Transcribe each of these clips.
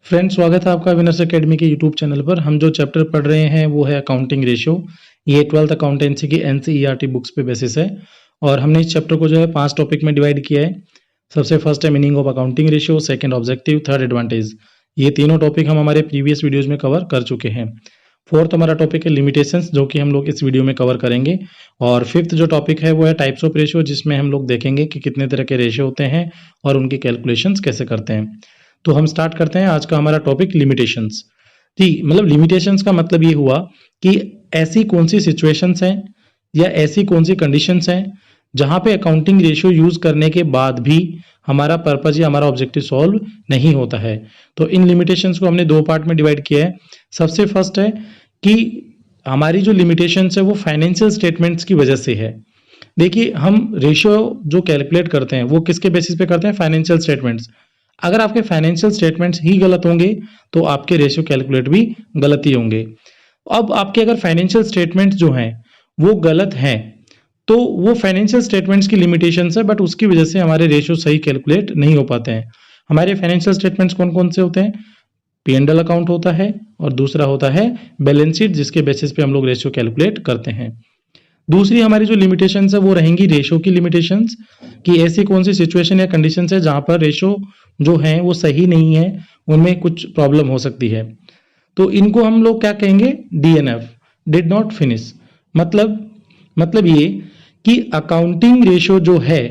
Friends, स्वागत है आपका विनर्स एकेडमी के यूट्यूब चैनल पर। हम जो चैप्टर पढ़ रहे हैं वो है अकाउंटिंग रेशियो। ये 12th अकाउंटेंसी की एनसीईआरटी बुक्स पे बेसिस है और हमने इस चैप्टर को जो है 5 टॉपिक में डिवाइड किया है। सबसे फर्स्ट है meaning of accounting ratio, second objective, third advantage. ये तीनों टॉपिक हम हमारे प्रीवियस वीडियोज में कवर कर चुके हैं। फोर्थ हमारा टॉपिक है लिमिटेशंस, जो कि हम लोग इस वीडियो में कवर करेंगे। और फिफ्थ जो टॉपिक है वो है टाइप्स ऑफ रेशियो, जिसमें हम लोग देखेंगे कि कितने तरह के रेशियो होते हैं और उनकी कैलकुलेशंस कैसे करते हैं। तो हम स्टार्ट करते हैं आज का हमारा टॉपिक लिमिटेशंस। ठीक, मतलब लिमिटेशंस का मतलब ये हुआ कि ऐसी कौन सी सिचुएशंस हैं या ऐसी कौन सी कंडीशंस हैं जहां पे अकाउंटिंग रेशियो यूज करने के बाद भी हमारा पर्पज या हमारा ऑब्जेक्टिव सॉल्व नहीं होता है। तो इन लिमिटेशंस को हमने दो पार्ट में डिवाइड किया है। सबसे फर्स्ट है कि हमारी जो लिमिटेशंस है वो फाइनेंशियल स्टेटमेंट्स की वजह से है। देखिए, हम रेशियो जो कैलकुलेट करते हैं वो किसके बेसिस पे करते हैं? Financial statements. अगर आपके फाइनेंशियल स्टेटमेंट्स ही गलत होंगे तो आपके रेशियो कैलकुलेट भी गलत ही होंगे। अब आपके अगर फाइनेंशियल स्टेटमेंट्स जो हैं वो गलत हैं तो वो फाइनेंशियल स्टेटमेंट्स की लिमिटेशंस है, बट उसकी वजह से हमारे रेशियो सही कैलकुलेट नहीं हो पाते हैं। हमारे फाइनेंशियल स्टेटमेंट्स कौन कौन से होते हैं? P&L अकाउंट होता है और दूसरा होता है बैलेंस शीट, जिसके बेसिस पे हम लोग रेशियो कैलकुलेट करते हैं। दूसरी हमारी जो लिमिटेशंस है वो रहेंगी रेशो की लिमिटेशंस, कि ऐसी कौन सी सिचुएशन या कंडीशंस है जहां पर रेशो जो है वो सही नहीं है, उनमें कुछ प्रॉब्लम हो सकती है। तो इनको हम लोग क्या कहेंगे? DNF, did not finish. मतलब ये कि अकाउंटिंग रेशो जो है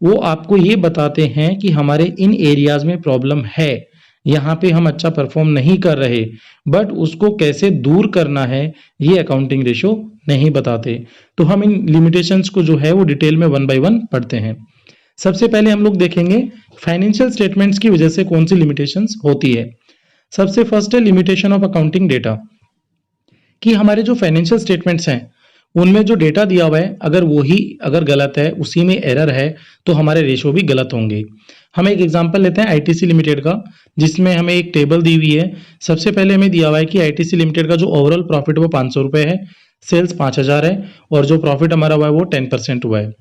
वो आपको ये बताते हैं कि हमारे इन एरियाज में प्रॉब्लम है, यहाँ पे हम अच्छा परफॉर्म नहीं कर रहे, बट उसको कैसे दूर करना है ये अकाउंटिंग रेशो नहीं बताते। तो हम इन लिमिटेशंस को जो है वो डिटेल में 1 बाय 1 पढ़ते हैं। सबसे पहले हम लोग देखेंगे फाइनेंशियल स्टेटमेंट्स की वजह से कौन सी लिमिटेशंस होती है। सबसे फर्स्ट है लिमिटेशन ऑफ अकाउंटिंग डेटा, कि हमारे जो फाइनेंशियल स्टेटमेंट्स हैं उनमें जो डेटा दिया हुआ है अगर गलत है, उसी में एरर है, तो हमारे रेशो भी गलत होंगे। हम एक एग्जांपल लेते हैं आईटीसी लिमिटेड का, जिसमें हमें एक टेबल दी हुई है। सबसे पहले हमें दिया हुआ है कि आईटीसी लिमिटेड का जो ओवरऑल प्रॉफिट वो 500 रुपए है, सेल्स 5000 है और जो प्रॉफिट हमारा हुआ है वो 10% हुआ है।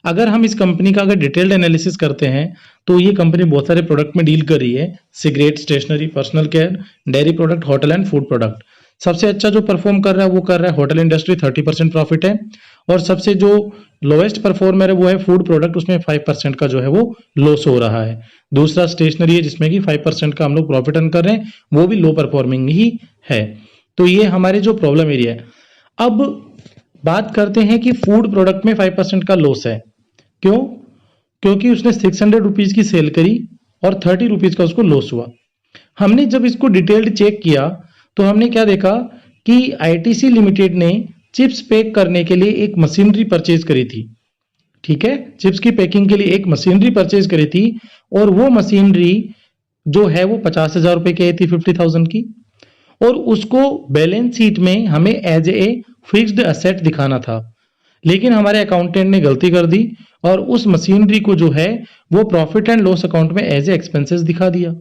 अगर हम इस कंपनी का अगर डिटेल्ड एनालिसिस करते हैं तो ये कंपनी बहुत सारे प्रोडक्ट में डील कर रही है, cigarette, stationery, personal care, dairy product, hotel and food product. सबसे अच्छा जो परफॉर्म कर रहा है वो कर रहा है होटल इंडस्ट्री, 30% प्रॉफिट है, और सबसे जो लोएस्ट परफॉर्मर है वो है फूड प्रोडक्ट, उसमें 5% का जो है वो लॉस हो रहा है। दूसरा स्टेशनरी है जिसमें कि 5% का हम लोग प्रॉफिट अर्न कर रहे हैं, वो भी लो परफॉर्मिंग ही है। तो ये हमारे जो प्रॉब्लम एरिया है। अब बात करते हैं कि फूड प्रोडक्ट में 5% का लॉस है। क्यों? क्योंकि उसने 600 रुपीज की सेल करी और 30 रुपीज का उसको लॉस हुआ। हमने जब इसको डिटेल्ड चेक किया तो हमने क्या देखा कि आईटीसी लिमिटेड ने चिप्स पैक करने के लिए एक मशीनरी परचेज करी थी। ठीक है, चिप्स की पैकिंग के लिए एक मशीनरी परचेज करी थी और वो मशीनरी जो है वो 50,000 रुपए की आई थी, 50,000 की, और उसको बैलेंस शीट में हमें एज ए फिक्स्ड एसेट दिखाना था। लेकिन हमारे अकाउंटेंट ने गलती कर दी और उस मशीनरी को जो है वो प्रॉफिट एंड लॉस अकाउंट में एज ए एक्सपेंसेस दिखा दिया।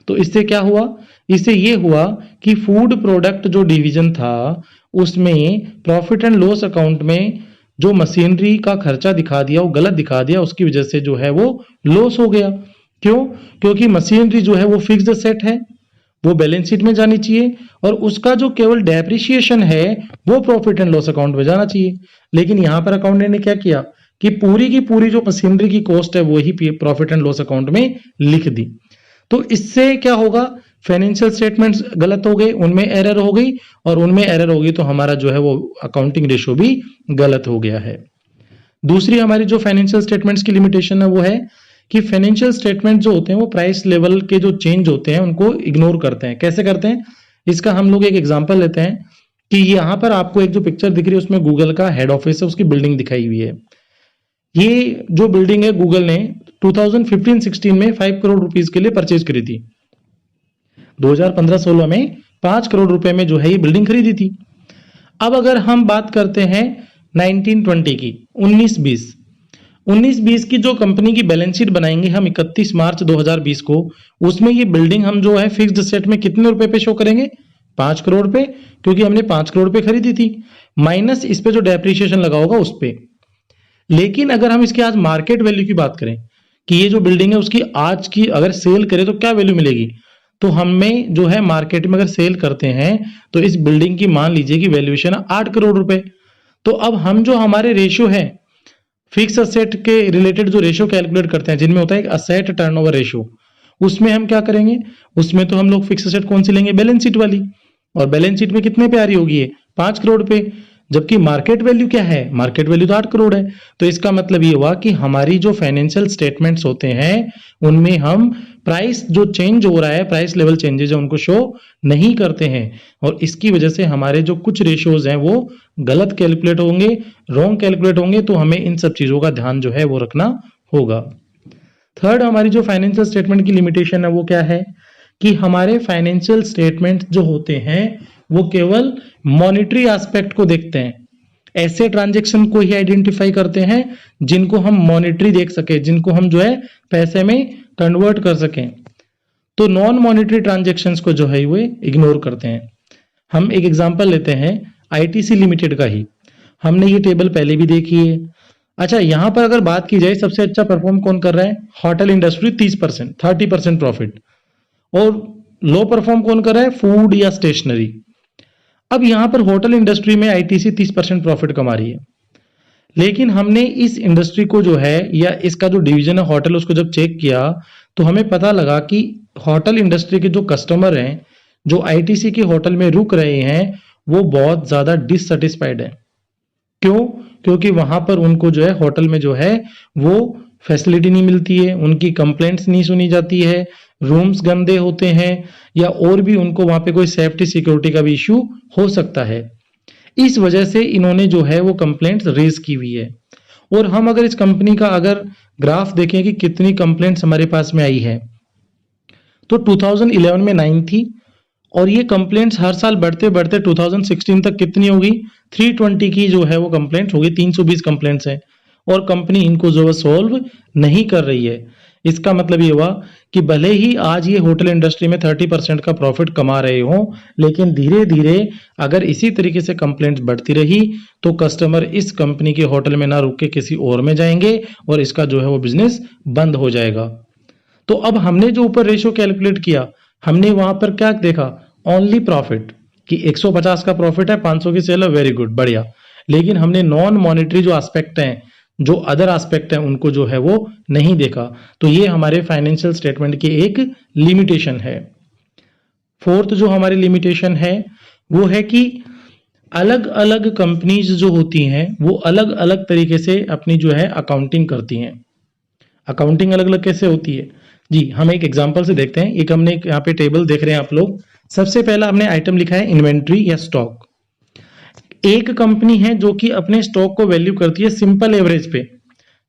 तो इससे क्या हुआ? इससे ये हुआ कि फूड प्रोडक्ट जो डिवीजन था उसमें प्रॉफिट एंड लॉस अकाउंट में जो मशीनरी का खर्चा दिखा दिया वो गलत दिखा दिया, उसकी वजह से जो है वो लॉस हो गया। क्यों? क्योंकि मशीनरी जो है वो फिक्स्ड सेट है, वो बैलेंस शीट में जानी चाहिए और उसका जो केवल डेप्रिसिएशन है वो प्रॉफिट एंड लॉस अकाउंट में जाना चाहिए। लेकिन यहां पर अकाउंटेंट ने क्या किया कि पूरी की पूरी जो मशीनरी की कॉस्ट है वो ही प्रॉफिट एंड लॉस अकाउंट में लिख दी। तो इससे क्या होगा? फाइनेंशियल स्टेटमेंट्स गलत हो गए, उनमें एरर हो गई, और उनमें एरर हो गई तो हमारा जो है वो अकाउंटिंग रेशो भी गलत हो गया है। दूसरी हमारी जो फाइनेंशियल स्टेटमेंट्स की लिमिटेशन है वो है कि फाइनेंशियल स्टेटमेंट जो होते हैं वो प्राइस लेवल के जो चेंज होते हैं उनको इग्नोर करते हैं। कैसे करते हैं? इसका हम लोग एक एग्जांपल लेते हैं कि यहाँ पर आपको एक जो पिक्चर दिख रही है उसमें गूगल का हेड ऑफिस है, उसकी बिल्डिंग दिखाई हुई है। ये जो बिल्डिंग है गूगल ने 2015-16 में 5 करोड़ रुपीस के लिए परचेज करी थी। 2015-16 में 5 करोड़ रुपए में जो है ये बिल्डिंग खरीदी थी। अब अगर हम बात करते हैं 1920 की, 1920 की जो कंपनी की बैलेंस शीट बनाएंगे हम 31 मार्च 2020 को, उसमें ये बिल्डिंग हम जो है फिक्स्ड सेट में कितने रुपए पे शो करेंगे? 5 करोड़ पे, क्योंकि हमने 5 करोड़ पे खरीदी थी, माइनस इस पे जो डेप्रिसिएशन लगा होगा उस पे। लेकिन अगर हम इसकी आज मार्केट वैल्यू की बात करें कि ये जो बिल्डिंग है उसकी आज की अगर सेल करें तो क्या वैल्यू मिलेगी, तो हमें जो है मार्केट में अगर सेल करते हैं तो इस बिल्डिंग की मान लीजिए कि वैल्यूएशन है 8 करोड़ रुपए। तो अब हम जो हमारे रेशियो है फिक्स असेट के रिलेटेड जो रेशियो कैलकुलेट करते हैं जिनमें होता है एक असेट टर्नओवर रेशियो, उसमें हम क्या करेंगे, उसमें तो हम लोग फिक्स असेट कौन सी लेंगे, बैलेंस शीट वाली। और बैलेंस शीट में कितने पे आ रही होगी ये 5 करोड़ पे, जबकि मार्केट वैल्यू क्या है, मार्केट वैल्यू तो 8 करोड़ है। तो इसका मतलब ये हुआ कि हमारी जो फाइनेंशियल स्टेटमेंट्स होते हैं उनमें हम प्राइस जो चेंज हो रहा है, प्राइस लेवल चेंजेस है उनको शो नहीं करते हैं, और इसकी वजह से हमारे जो कुछ रेशियोज हैं वो गलत कैलकुलेट होंगे, रॉन्ग कैलकुलेट होंगे। तो हमें इन सब चीजों का ध्यान जो है वो रखना होगा। थर्ड, हमारी जो फाइनेंशियल स्टेटमेंट की लिमिटेशन है वो क्या है कि हमारे फाइनेंशियल स्टेटमेंट जो होते हैं वो केवल मॉनिटरी एस्पेक्ट को देखते हैं, ऐसे ट्रांजैक्शन को ही आइडेंटिफाई करते हैं जिनको हम मॉनिटरी देख सके, जिनको हम जो है पैसे में कन्वर्ट कर सकें। तो नॉन मॉनिटरी ट्रांजैक्शंस को जो है वो इग्नोर करते हैं। हम एक एग्जांपल लेते हैं आईटीसी लिमिटेड का ही, हमने ये टेबल पहले भी देखी है। अच्छा, यहां पर अगर बात की जाए सबसे अच्छा परफॉर्म कौन कर रहा है, होटल इंडस्ट्री 30%, 30% प्रॉफिट, और लो परफॉर्म कौन कर रहा है, फूड या स्टेशनरी। अब यहां पर होटल इंडस्ट्री में आईटीसी 30% प्रॉफिट कमा रही है, लेकिन हमने इस इंडस्ट्री को जो है या इसका जो डिवीजन है होटल उसको जब चेक किया तो हमें पता लगा कि होटल इंडस्ट्री के जो कस्टमर हैं जो आईटीसी के होटल में रुक रहे हैं वो बहुत ज्यादा डिससेटिस्फाइड है। क्यों? क्योंकि वहां पर उनको जो है होटल में जो है वो फैसिलिटी नहीं मिलती है, उनकी कंप्लेंट्स नहीं सुनी जाती है, रूम्स गंदे होते हैं, या और भी उनको वहां पे कोई सेफ्टी सिक्योरिटी का भी इश्यू हो सकता है। इस वजह से इन्होंने जो है वो कंप्लेंट्स रेज की हुई है। और हम अगर इस कंपनी का अगर ग्राफ देखें कि कितनी कंप्लेंट्स हमारे पास में आई है, तो 2011 में 9 थी, और ये कंप्लेंट्स हर साल बढ़ते बढ़ते 2016 तक कितनी होगी, 320 की जो है वो कंप्लेंट होगी, 320 कंप्लेंट्स हैं, और कंपनी इनको जो है सॉल्व नहीं कर रही है। इसका मतलब ये हुआ कि भले ही आज ये होटल इंडस्ट्री में 30% का प्रॉफिट कमा रहे हो, लेकिन धीरे धीरे अगर इसी तरीके से कंप्लेंट्स बढ़ती रही तो कस्टमर इस कंपनी के होटल में ना रुक के किसी और में जाएंगे और इसका जो है वो बिजनेस बंद हो जाएगा। तो अब हमने जो ऊपर रेशियो कैलकुलेट किया, हमने वहां पर क्या देखा, ओनली प्रॉफिट, कि 150 का प्रॉफिट है, 500 की सेल है, वेरी गुड, बढ़िया। लेकिन हमने नॉन मॉनिटरी जो एस्पेक्ट हैं, जो अदर एस्पेक्ट है, उनको जो है वो नहीं देखा। तो ये हमारे फाइनेंशियल स्टेटमेंट की एक लिमिटेशन है। फोर्थ जो हमारी लिमिटेशन है वो है कि अलग अलग कंपनीज जो होती हैं वो अलग अलग तरीके से अपनी जो है अकाउंटिंग करती हैं। अकाउंटिंग अलग अलग कैसे होती है जी, हम एक एग्जांपल से देखते हैं। एक हमने यहाँ पे टेबल देख रहे हैं आप लोग। सबसे पहला हमने आइटम लिखा है इन्वेंट्री या स्टॉक। एक कंपनी है जो कि अपने स्टॉक को वैल्यू करती है सिंपल एवरेज पे,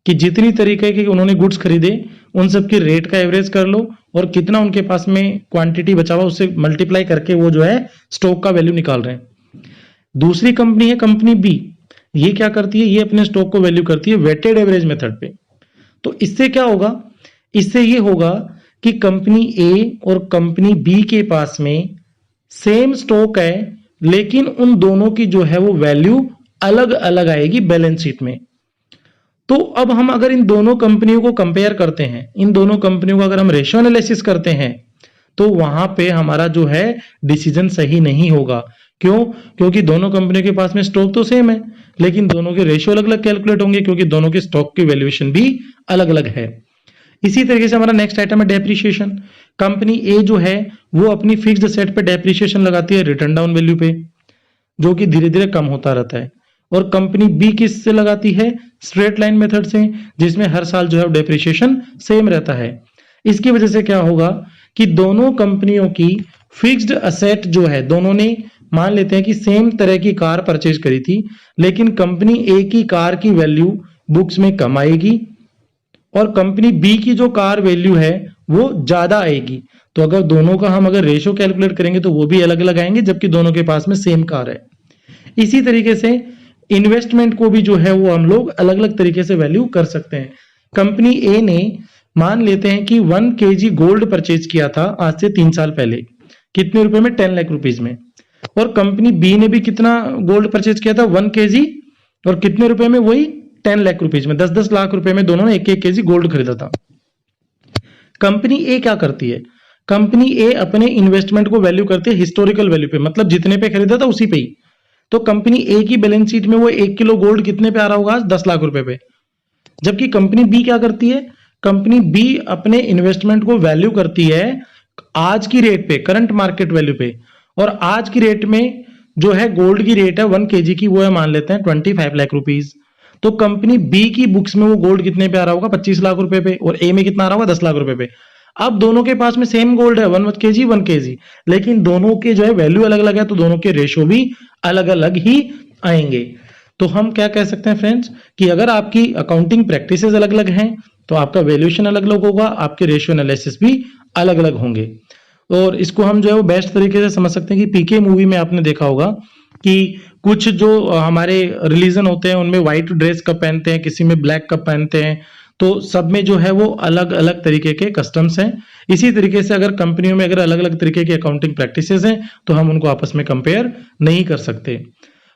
कि जितनी तरीके के उन्होंने गुड्स खरीदे उन सब की रेट का एवरेज कर लो और कितना उनके पास में क्वांटिटी बचा हुआ उससे मल्टीप्लाई करके वो जो है स्टॉक का वैल्यू निकाल रहे हैं। दूसरी कंपनी है कंपनी बी, ये क्या करती है, ये अपने स्टॉक को वैल्यू करती है वेटेड एवरेज मेथड पे। तो इससे क्या होगा, इससे ये होगा कि कंपनी ए और कंपनी बी के पास में सेम स्टॉक है, लेकिन उन दोनों की जो है वो वैल्यू अलग अलग आएगी बैलेंस शीट में। तो अब हम अगर इन दोनों कंपनियों को कंपेयर करते हैं, इन दोनों कंपनियों का अगर हम रेशियो एनालिसिस करते हैं, तो वहां पे हमारा जो है डिसीजन सही नहीं होगा। क्यों? क्योंकि दोनों कंपनियों के पास में स्टॉक तो सेम है, लेकिन दोनों के रेशियो अलग अलग कैलकुलेट होंगे, क्योंकि दोनों के स्टॉक की वैल्यूएशन भी अलग अलग है। इसी तरीके से हमारा नेक्स्ट आइटम है डेप्रिसिएशन। कंपनी ए जो है वो अपनी फिक्स्ड सेट पे डेप्रिसिएशन लगाती है रिटर्न डाउन वैल्यू पे, जो कि धीरे धीरे कम होता रहता है। और कंपनी बी किस से लगाती है, स्ट्रेट लाइन मेथड से, जिसमें हर साल जो है डेप्रिसिएशन सेम रहता है। इसकी वजह से क्या होगा कि दोनों कंपनियों की फिक्स्ड असेट जो है, दोनों ने मान लेते हैं कि सेम तरह की कार परचेज करी थी, लेकिन कंपनी ए की कार की वैल्यू बुक्स में कम आएगी और कंपनी बी की जो कार वैल्यू है वो ज्यादा आएगी। तो अगर दोनों का हम अगर रेशियो कैलकुलेट करेंगे तो वो भी अलग अलग आएंगे, जबकि दोनों के पास में सेम कार है। इसी तरीके से इन्वेस्टमेंट को भी जो है वो हम लोग अलग अलग तरीके से वैल्यू कर सकते हैं। कंपनी ए ने मान लेते हैं कि 1 kg गोल्ड परचेज किया था आज से 3 साल पहले, कितने रुपए में, 10 लाख रुपीज में। और कंपनी बी ने भी कितना गोल्ड परचेज किया था, 1 kg, और कितने रुपए में, वही 10 लाख रुपीज में, 10-10 लाख रुपए में दोनों ने 1-1 kg गोल्ड खरीदा था। कंपनी ए क्या करती है, कंपनी ए अपने इन्वेस्टमेंट को वैल्यू करती है हिस्टोरिकल वैल्यू पे, मतलब जितने पे खरीदा था उसी पे ही। तो कंपनी ए की बैलेंस शीट में वो 1 किलो गोल्ड कितने पे आ रहा होगा? 10 लाख रुपए पे। जबकि कंपनी बी क्या करती है? कंपनी बी अपने इन्वेस्टमेंट को वैल्यू करती है आज की रेट पे, करंट मार्केट वैल्यू पे। और आज की रेट में जो है गोल्ड की रेट है 1 kg की, वो है मान लेते हैं 25 लाख रुपीज। तो कंपनी बी की बुक्स में वो गोल्ड कितने पे आ रहा होगा? 25 लाख रुपए पे। और ए में कितना आ रहा होगा? 10 लाख रुपए पे। अब दोनों के पास में सेम गोल्ड है 1 kg, लेकिन दोनों के जो है वैल्यू अलग अलग है, तो दोनों के रेशो भी अलग अलग ही आएंगे। तो हम क्या कह सकते हैं फ्रेंड्स कि अगर आपकी अकाउंटिंग प्रैक्टिसेस अलग अलग हैं तो आपका वैल्यूएशन अलग अलग होगा, आपके रेशियो एनालिसिस भी अलग अलग होंगे। और इसको हम जो है वो बेस्ट तरीके से समझ सकते हैं कि पीके मूवी में आपने देखा होगा कि कुछ जो हमारे रिलीजन होते हैं उनमें व्हाइट ड्रेस कब पहनते हैं, किसी में ब्लैक कब पहनते हैं, तो सब में जो है वो अलग अलग तरीके के कस्टम्स हैं। इसी तरीके से अगर कंपनियों में अगर अलग अलग तरीके की अकाउंटिंग प्रैक्टिसेस हैं तो हम उनको आपस में कंपेयर नहीं कर सकते।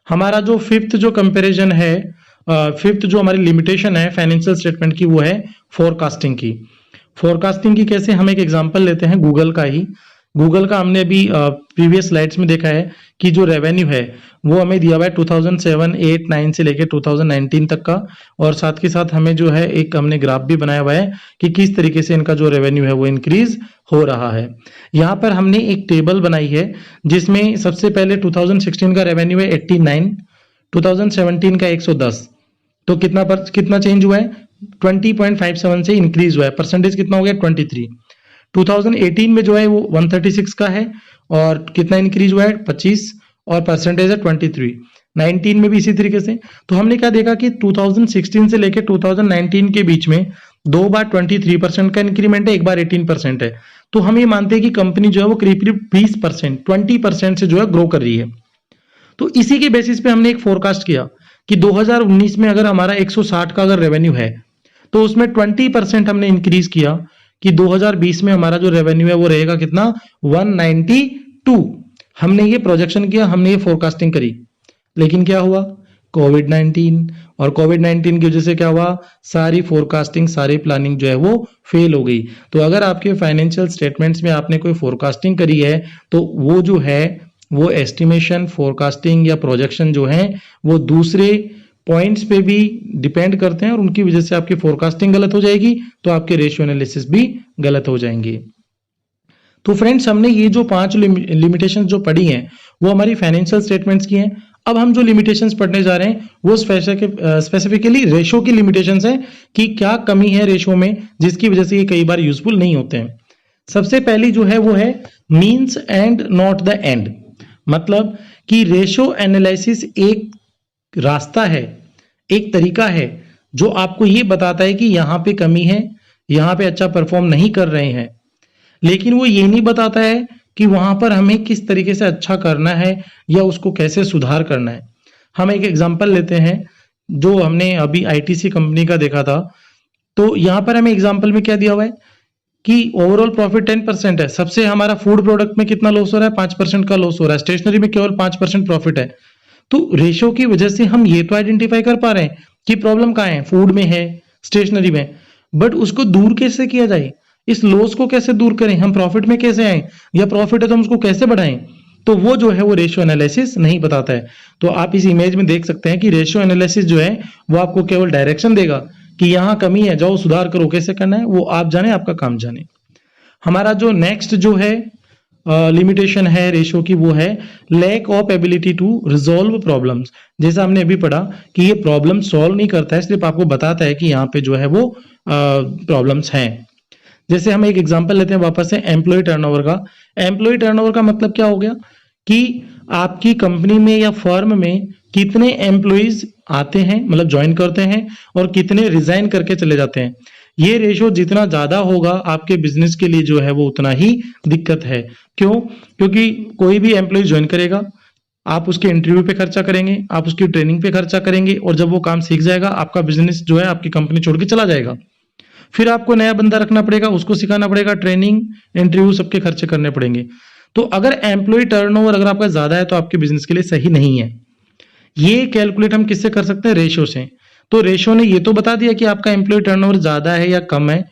हमारा जो फिफ्थ जो कंपैरिजन है, फिफ्थ जो हमारी लिमिटेशन है फाइनेंशियल स्टेटमेंट की, वो है फोरकास्टिंग की। फोरकास्टिंग की कैसे? हम एक एग्जांपल लेते हैं गूगल का ही। गूगल का हमने अभी प्रीवियस स्लाइड्स में देखा है कि जो रेवेन्यू है वो हमें दिया हुआ है 2007, 8, 9 से लेकर 2019 तक का। और साथ के साथ हमें जो है एक हमने ग्राफ भी बनाया हुआ है कि किस तरीके से इनका जो रेवेन्यू है वो इंक्रीज हो रहा है। यहाँ पर हमने एक टेबल बनाई है जिसमें सबसे पहले 2016 का रेवेन्यू है 89, 2017 का 110। तो कितना चेंज हुआ है? 20.57 से इंक्रीज हुआ है। परसेंटेज कितना हो गया? 23। 2018 में जो है वो 136 का है और कितना इंक्रीज हुआ है? 25 और परसेंटेज है 23। 19 में भी इसी तरीके से। तो हमने क्या देखा कि 2016 से लेकर 2019 के बीच में 2 बार 23% का इंक्रीमेंट है, 1 बार 18% है। तो हम ये मानते हैं कि कंपनी जो है वो करीब करीब 20%, 20% से जो है ग्रो कर रही है। तो इसी के बेसिस पे हमने एक फोरकास्ट किया कि 2019 में अगर हमारा 160 का अगर रेवेन्यू है तो उसमें 20% हमने इंक्रीज किया कि 2020 में हमारा जो रेवेन्यू है वो रहेगा कितना? 192। हमने ये प्रोजेक्शन किया, हमने ये फोरकास्टिंग करी, लेकिन क्या हुआ? कोविड-19। और कोविड-19 की वजह से क्या हुआ? सारी फोरकास्टिंग, सारी प्लानिंग जो है वो फेल हो गई। तो अगर आपके फाइनेंशियल स्टेटमेंट्स में आपने कोई फोरकास्टिंग करी है तो वो जो है वो एस्टिमेशन, फोरकास्टिंग या प्रोजेक्शन जो है वो दूसरे पॉइंट्स पे भी डिपेंड करते हैं और उनकी वजह से आपकी फोरकास्टिंग गलत हो जाएगी तो आपके रेशियो एनालिसिस भी गलत हो जाएंगे। तो फ्रेंड्स हमने ये जो 5 लिमिटेशंस जो पढ़ी हैं वो हमारी फाइनेंशियल स्टेटमेंट्स की हैं। अब हम जो लिमिटेशंस पढ़ने जा रहे हैं वो स्पेसिफिकली रेशो की लिमिटेशंस हैं कि क्या कमी है रेशो में जिसकी वजह से ये कई बार यूजफुल नहीं होते हैं। सबसे पहली जो है वो है means and not the end. मतलब कि रेशो एनालिसिस एक रास्ता है, एक तरीका है जो आपको ये बताता है कि यहां पे कमी है, यहां पे अच्छा परफॉर्म नहीं कर रहे हैं, लेकिन वो ये नहीं बताता है कि वहां पर हमें किस तरीके से अच्छा करना है या उसको कैसे सुधार करना है। हम एक एग्जांपल लेते हैं जो हमने अभी आईटीसी कंपनी का देखा था। तो यहां पर हमें एग्जांपल में क्या दिया हुआ है कि ओवरऑल प्रॉफिट 10% है। सबसे हमारा फूड प्रोडक्ट में कितना लॉस हो रहा है? 5% का लॉस हो रहा है। स्टेशनरी में केवल 5% प्रॉफिट है। तो रेशो की वजह से हम ये तो आइडेंटिफाई कर पा रहे हैं कि प्रॉब्लम कहाँ है, फूड में है, स्टेशनरी में, बट उसको दूर कैसे किया जाए, इस लॉस को कैसे दूर करें, हम प्रॉफिट में कैसे आए, या प्रॉफिट है तो हम उसको कैसे बढ़ाएं, तो वो जो है वो रेशियो एनालिसिस नहीं बताता है। तो आप इस इमेज में देख सकते हैं कि रेशियो एनालिसिस जो है वो आपको केवल डायरेक्शन देगा कि यहाँ कमी है, जाओ सुधार करो, कैसे करना है वो आप जाने, आपका काम जाने। हमारा जो नेक्स्ट जो है लिमिटेशन है रेशो की वो है lack of ability to resolve problems. जैसा हमने अभी पढ़ा कि ये प्रॉब्लम सॉल्व नहीं करता है, सिर्फ आपको बताता है कि यहाँ पे जो है वो प्रॉब्लम्स हैं। जैसे हम एक एग्जांपल लेते हैं वापस से एम्प्लॉय टर्नओवर का। एम्प्लॉय टर्नओवर का मतलब क्या हो गया कि आपकी कंपनी में या फर्म में कितने एम्प्लॉइज आते हैं, मतलब ज्वाइन करते हैं, और कितने रिजाइन करके चले जाते हैं। ये रेशो जितना ज्यादा होगा आपके बिजनेस के लिए जो है वो उतना ही दिक्कत है। क्यों? क्योंकि कोई भी एम्प्लॉय ज्वाइन करेगा, आप उसके इंटरव्यू पे खर्चा करेंगे, आप उसकी ट्रेनिंग पे खर्चा करेंगे, और जब वो काम सीख जाएगा आपका बिजनेस जो है आपकी कंपनी छोड़ के चला जाएगा। फिर आपको नया बंदा रखना पड़ेगा, उसको सिखाना पड़ेगा, ट्रेनिंग, इंटरव्यू, सबके खर्चे करने पड़ेंगे। तो अगर एम्प्लॉय टर्नओवर अगर आपका ज्यादा है तो आपके बिजनेस के लिए सही नहीं है। ये कैलकुलेट हम किससे कर सकते हैं? रेशो से। तो रेशो ने ये तो बता दिया कि आपका एम्प्लॉय टर्नओवर ज्यादा है या कम है,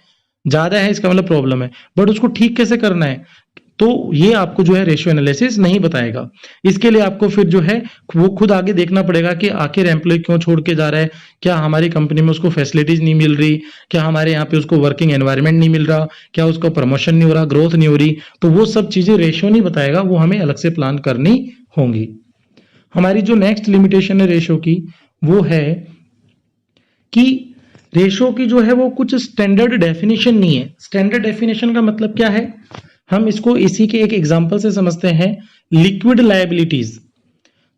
ज्यादा है इसका मतलब प्रॉब्लम है, बट उसको ठीक कैसे करना है तो ये आपको जो है रेशियो एनालिसिस नहीं बताएगा। इसके लिए आपको फिर जो है वो खुद आगे देखना पड़ेगा कि आखिर एम्प्लॉय क्यों छोड़ के जा रहा है, क्या हमारी कंपनी में उसको फैसिलिटीज नहीं मिल रही, क्या हमारे यहाँ पे उसको वर्किंग एनवायरनमेंट नहीं मिल रहा, क्या उसका प्रमोशन नहीं हो रहा, ग्रोथ नहीं हो रही। तो वो सब चीजें रेशियो नहीं बताएगा, वो हमें अलग से प्लान करनी होंगी। हमारी जो नेक्स्ट लिमिटेशन है रेशियो की वो है कि रेशियो की जो है वो कुछ स्टैंडर्ड डेफिनेशन नहीं है। स्टैंडर्ड डेफिनेशन का मतलब क्या है, हम इसको इसी के एक एग्जांपल से समझते हैं, लिक्विड लायबिलिटीज।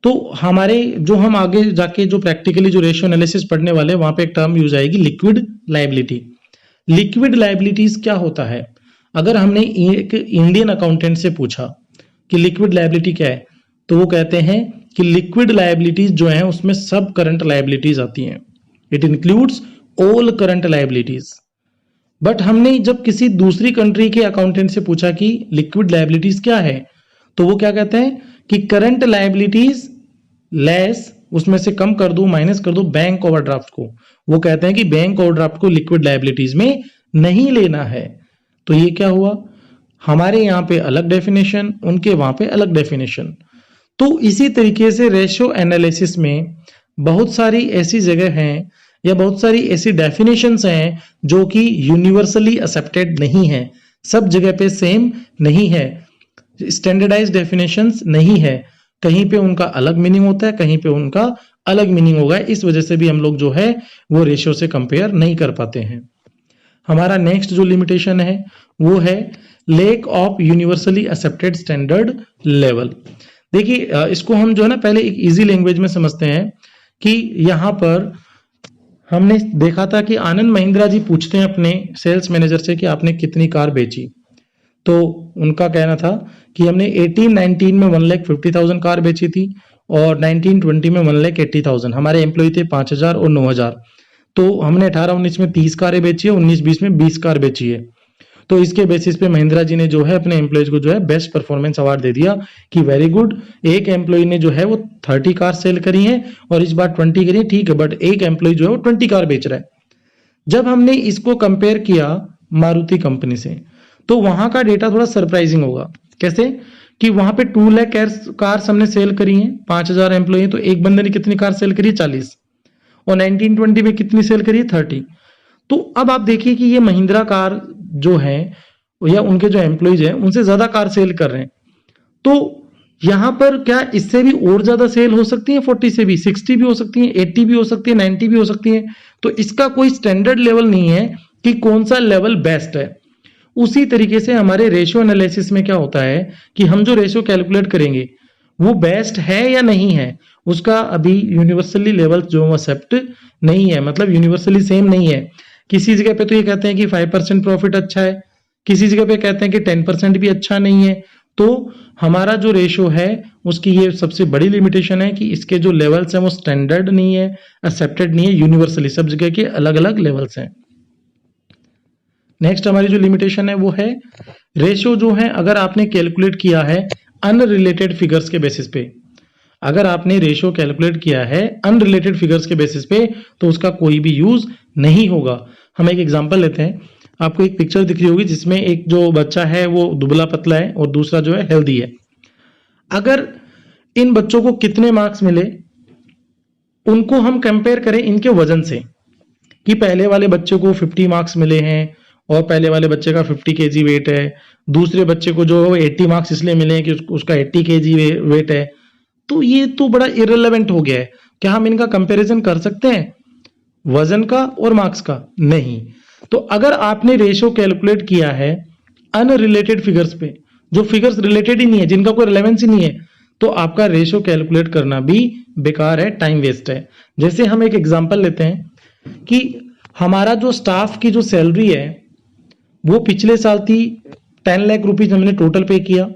तो हमारे जो हम आगे जाके जो प्रैक्टिकली जो रेशियो एनालिसिस पढ़ने वाले हैं वहां पे एक टर्म यूज आएगी लिक्विड लायबिलिटी। लिक्विड लायबिलिटीज क्या होता है, अगर हमने एक इंडियन अकाउंटेंट से पूछा कि लिक्विड लायबिलिटी क्या है, तो वो कहते हैं कि लिक्विड लायबिलिटीज जो है उसमें सब करंट लायबिलिटीज आती हैं, it includes all current liabilities. But हमने जब किसी दूसरी कंट्री के अकाउंटेंट से पूछा कि लिक्विड लायबिलिटीज क्या है, तो वो क्या कहते हैं कि करंट लायबिलिटीज लेस, उसमें से कम कर दो, माइनस कर दो बैंक ओवरड्राफ्ट को। वो कहते हैं कि बैंक ओवरड्राफ्ट को लिक्विड लायबिलिटीज में नहीं लेना है। तो ये क्या हुआ, हमारे यहां पे अलग डेफिनेशन, उनके वहां पे अलग डेफिनेशन। तो इसी तरीके से रेशियो एनालिसिस में बहुत सारी ऐसी जगह हैं या बहुत सारी ऐसी डेफिनेशंस हैं जो कि यूनिवर्सली एक्सेप्टेड नहीं है, सब जगह पे सेम नहीं है, स्टैंडर्डाइज डेफिनेशंस नहीं है, कहीं पे उनका अलग मीनिंग होता है, कहीं पे उनका अलग मीनिंग होगा। इस वजह से भी हम लोग जो है वो रेशियो से कंपेयर नहीं कर पाते हैं। हमारा नेक्स्ट जो लिमिटेशन है वो है lack of universally accepted standard level. देखिए इसको हम जो है ना पहले एक इजी लैंग्वेज में समझते हैं कि यहाँ पर हमने देखा था कि आनंद महिंद्रा जी पूछते हैं अपने सेल्स मैनेजर से कि आपने कितनी कार बेची, तो उनका कहना था कि हमने 18-19 में 1,50,000 कार बेची थी और 19-20 में 1,80,000। हमारे एम्प्लॉय थे 5,000 और 9,000, तो हमने 18-19 में 30 कारें बेची है, 19-20 में 20 कार बेची है। तो इसके बेसिस पे महिंद्रा जी ने जो है अपने एम्प्लॉयज को जो है बेस्ट परफॉर्मेंस अवार्ड दे दिया कि वेरी गुड, एक एम्प्लॉय ने जो है वो 30 कार सेल करी है और इस बार 20 करी है, ठीक है, बट एक एम्प्लॉय जो है वो 20 कार बेच रहा है। जब हमने इसको कंपेयर किया मारुति कंपनी से, तो वहां का डेटा थोड़ा सरप्राइजिंग होगा। कैसे कि वहां पे 2 लाख कार हमने सेल करी है, 5,000 एम्प्लॉय, तो एक बंदे ने कितनी कार सेल करी है, 40, और 19-20 में कितनी सेल करी है, 30। तो अब आप देखिए कि ये महिंद्रा कार जो है या उनके जो एम्प्लॉइज हैं उनसे ज्यादा कार सेल कर रहे हैं। तो यहां पर क्या इससे भी और ज्यादा सेल हो सकती है, 40 से भी, 60 भी हो सकती है, 80 भी हो सकती है, 90 भी हो सकती है। तो इसका कोई स्टैंडर्ड लेवल नहीं है कि कौन सा लेवल बेस्ट है। उसी तरीके से हमारे रेशियो एनालिसिस में क्या होता है कि हम जो रेशियो कैलकुलेट करेंगे वो बेस्ट है या नहीं है, उसका अभी यूनिवर्सली लेवल जो एक्सेप्ट नहीं है, मतलब यूनिवर्सली सेम नहीं है। किसी जगह पे तो ये कहते हैं कि 5% प्रॉफिट अच्छा है, किसी जगह पे कहते हैं कि 10% भी अच्छा नहीं है। तो हमारा जो रेशियो है उसकी ये सबसे बड़ी लिमिटेशन है कि इसके जो लेवल्स हैं वो स्टैंडर्ड नहीं है, एक्सेप्टेड नहीं है, यूनिवर्सली सब जगह के अलग अलग लेवल्स हैं। नेक्स्ट हमारी जो लिमिटेशन है वो है रेशियो जो है अगर आपने कैलकुलेट किया है अनरिलेटेड फिगर्स के बेसिस पे, अगर आपने रेशियो कैलकुलेट किया है अनरिलेटेड फिगर्स के बेसिस पे तो उसका कोई भी यूज नहीं होगा। हम एक एग्जांपल लेते हैं, आपको एक पिक्चर दिख रही होगी जिसमें एक जो बच्चा है वो दुबला पतला है और दूसरा जो है हेल्दी है। अगर इन बच्चों को कितने मार्क्स मिले उनको हम कंपेयर करें इनके वजन से कि पहले वाले बच्चे को 50 मार्क्स मिले हैं और पहले वाले बच्चे का 50 केजी वेट है, दूसरे बच्चे को जो 80 मार्क्स इसलिए मिले हैं कि उसका 80 केजी वेट है, तो ये तो बड़ा इररिलेवेंट हो गया है। क्या हम इनका कंपैरिजन कर सकते हैं वजन का और मार्क्स का? नहीं। तो अगर आपने रेशियो कैलकुलेट किया है अनरिलेटेड फिगर्स पे, जो फिगर्स रिलेटेड ही नहीं है, जिनका कोई रिलेवेंस ही नहीं है, तो आपका रेशियो कैलकुलेट करना भी बेकार है, टाइम वेस्ट है। जैसे हम एक एग्जांपल लेते हैं कि हमारा जो स्टाफ की जो सैलरी है वो पिछले साल थी 10 लाख रुपीज हमने टोटल पे किया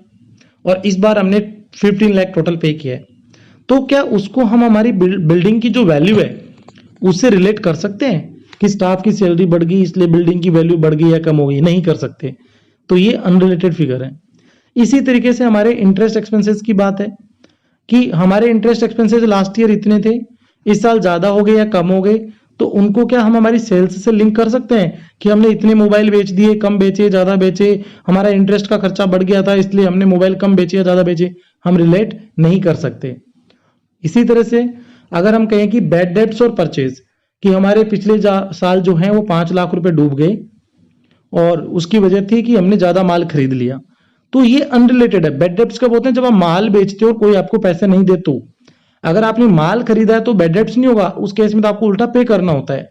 और इस बार हमने 15 लाख टोटल पे किया है। तो क्या उसको हम हमारी बिल्डिंग की जो वैल्यू है उससे रिलेट कर सकते हैं कि स्टाफ की सैलरी बढ़ गई इसलिए बिल्डिंग की वैल्यू बढ़ गई या कम हो गई? नहीं कर सकते। तो ये अनरिलेटेड फिगर है। इसी तरीके से हमारे इंटरेस्ट एक्सपेंसेस की बात है कि हमारे इंटरेस्ट एक्सपेंसेस लास्ट ईयर इतने थे, इस साल ज्यादा हो गए या कम हो गए, तो उनको क्या हम हमारी सेल्स से लिंक कर सकते हैं कि हमने इतने मोबाइल बेच दिए, कम बेचे, ज्यादा बेचे, हमारा इंटरेस्ट का खर्चा बढ़ गया था इसलिए हमने मोबाइल कम बेचे या ज्यादा बेचे? हम रिलेट नहीं कर सकते। इसी तरह से अगर हम कहें कि बैड डेट्स और परचेज, कि हमारे पिछले साल जो है वो 5 लाख रुपए डूब गए और उसकी वजह थी कि हमने ज्यादा माल खरीद लिया, तो ये अनरिलेटेड है। बैड डेट्स कब होते हैं? जब आप माल बेचते हो और कोई आपको पैसे नहीं दे। तो अगर आपने माल खरीदा है तो बैड डेट्स नहीं होगा, उस केस में तो आपको उल्टा पे करना होता है।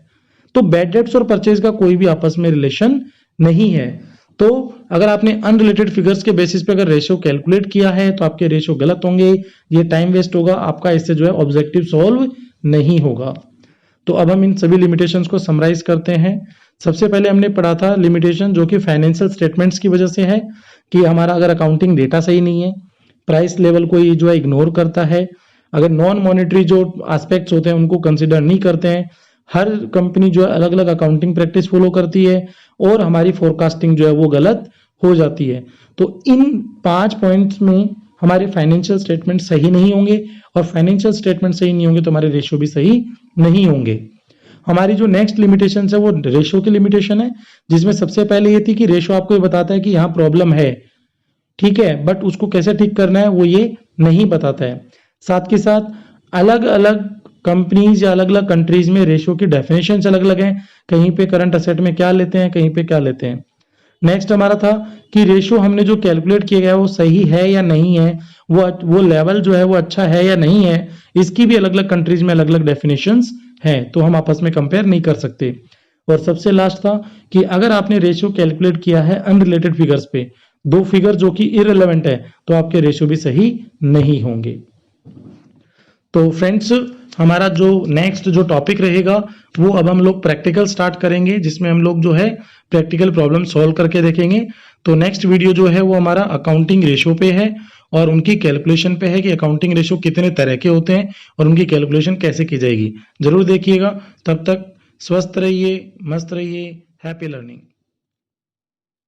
तो बैड डेट्स और परचेज का कोई भी आपस में रिलेशन नहीं है। तो अगर आपने अनरिलेटेड फिगर्स के बेसिस पे अगर रेशियो कैलकुलेट किया है तो आपके रेशियो गलत होंगे, ये टाइम वेस्ट होगा आपका, इससे जो है ऑब्जेक्टिव सॉल्व नहीं होगा। तो अब हम इन सभी लिमिटेशंस को समराइज करते हैं। सबसे पहले हमने पढ़ा था लिमिटेशन जो कि फाइनेंशियल स्टेटमेंट्स की वजह से है, कि हमारा अगर अकाउंटिंग डेटा सही नहीं है, प्राइस लेवल को ये जो है इग्नोर करता है, अगर नॉन मॉनेटरी जो एस्पेक्ट्स होते हैं उनको कंसिडर नहीं करते हैं, हर कंपनी जो है अलग अलग अकाउंटिंग प्रैक्टिस फॉलो करती है और हमारी फोरकास्टिंग जो है वो गलत हो जाती है। तो इन 5 पॉइंट्स में हमारे फाइनेंशियल स्टेटमेंट सही नहीं होंगे, और फाइनेंशियल स्टेटमेंट सही नहीं होंगे तो हमारे रेशियो भी सही नहीं होंगे। हमारी जो नेक्स्ट लिमिटेशन है वो रेशियो की लिमिटेशन है, जिसमें सबसे पहले ये थी कि रेशियो आपको ये बताता है कि यहाँ प्रॉब्लम है, ठीक है, बट उसको कैसे ठीक करना है वो ये नहीं बताता है। साथ के साथ अलग अलग कंपनीज या अलग अलग कंट्रीज में रेशियो की डेफिनेशन अलग अलग हैं, कहीं पे करंट असेट में क्या लेते हैं, कहीं पे क्या लेते हैं। नेक्स्ट हमारा था कि रेशियो हमने जो कैलकुलेट किया गया है वो सही है या नहीं है, वो लेवल जो है वो अच्छा है या नहीं है, इसकी भी अलग अलग कंट्रीज में अलग अलग डेफिनेशंस हैं, तो हम आपस में कंपेयर नहीं कर सकते। और सबसे लास्ट था कि अगर आपने रेशियो कैलकुलेट किया है अनरिलेटेड फिगर्स पे, 2 फिगर जो कि इररिलेवेंट है, तो आपके रेशियो भी सही नहीं होंगे। तो फ्रेंड्स, हमारा जो नेक्स्ट जो टॉपिक रहेगा वो अब हम लोग प्रैक्टिकल स्टार्ट करेंगे, जिसमें हम लोग जो है प्रैक्टिकल प्रॉब्लम सॉल्व करके देखेंगे। तो नेक्स्ट वीडियो जो है वो हमारा अकाउंटिंग रेशियो पे है और उनकी कैलकुलेशन पे है कि अकाउंटिंग रेशियो कितने तरह के होते हैं और उनकी कैलकुलेशन कैसे की जाएगी। जरूर देखिएगा। तब तक स्वस्थ रहिए, मस्त रहिए, हैप्पी लर्निंग।